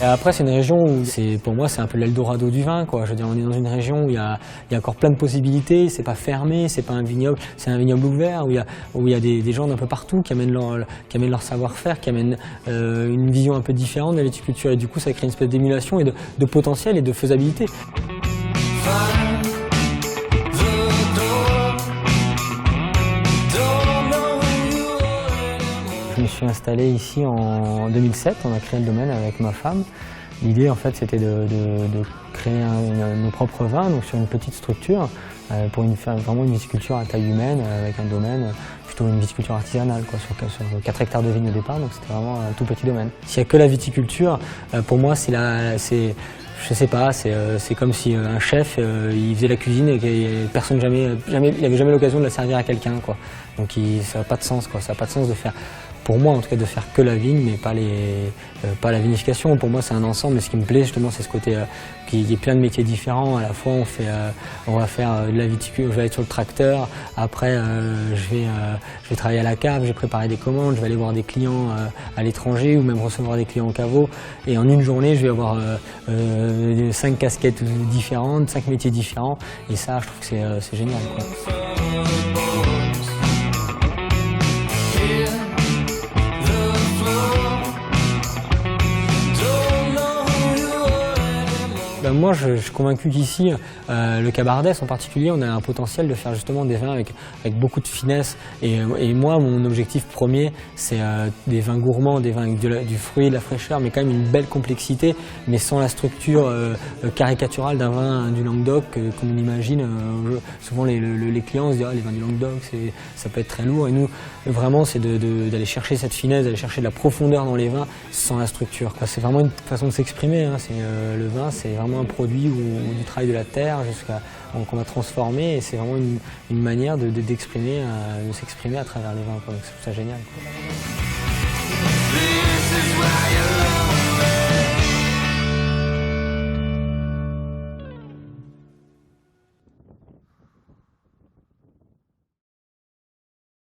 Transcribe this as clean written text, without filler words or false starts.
Après, c'est une région où, pour moi, c'est un peu l'Eldorado du vin, quoi. Je veux dire, on est dans une région où il y a encore plein de possibilités, c'est pas fermé, c'est pas un vignoble, c'est un vignoble ouvert, où il y a des gens d'un peu partout qui amènent leur savoir-faire, qui amènent une vision un peu différente de la viticulture. Et du coup, ça crée une espèce d'émulation et de potentiel et de faisabilité. Je me suis installé ici en 2007, on a créé le domaine avec ma femme. L'idée en fait c'était de créer nos propres vins donc sur une petite structure pour faire vraiment une viticulture à taille humaine avec un domaine, plutôt une viticulture artisanale quoi, sur 4 hectares de vignes au départ, donc c'était vraiment un tout petit domaine. S'il n'y a que la viticulture, pour moi je sais pas, c'est comme si un chef il faisait la cuisine et que personne il n'avait jamais l'occasion de la servir à quelqu'un quoi. Donc ça n'a pas de sens quoi, ça n'a pas de sens de faire. Pour moi, en tout cas, de faire que la vigne, mais pas la vinification. Pour moi, c'est un ensemble. Mais ce qui me plaît, justement, c'est ce côté qu'il y ait plein de métiers différents. À la fois, on va faire de la viticulture. Je vais être sur le tracteur. Après, je vais travailler à la cave. Je vais préparer des commandes. Je vais aller voir des clients à l'étranger ou même recevoir des clients au caveau. Et en une journée, je vais avoir 5 casquettes différentes, 5 métiers différents. Et ça, je trouve que c'est génial, quoi. Moi, je suis convaincu qu'ici, le Cabardès en particulier, on a un potentiel de faire justement des vins avec beaucoup de finesse. Et moi, mon objectif premier, c'est des vins gourmands, des vins avec du fruit, de la fraîcheur, mais quand même une belle complexité, mais sans la structure caricaturale d'un vin du Languedoc, comme on imagine. Souvent, les clients se disent les vins du Languedoc, ça peut être très lourd. Et nous, vraiment, c'est d'aller chercher cette finesse, d'aller chercher de la profondeur dans les vins sans la structure. C'est vraiment une façon de s'exprimer. Hein. Le vin, c'est vraiment un produit ou du travail de la terre qu'on va transformer et c'est vraiment une manière de s'exprimer à travers les vins. Donc c'est ça génial.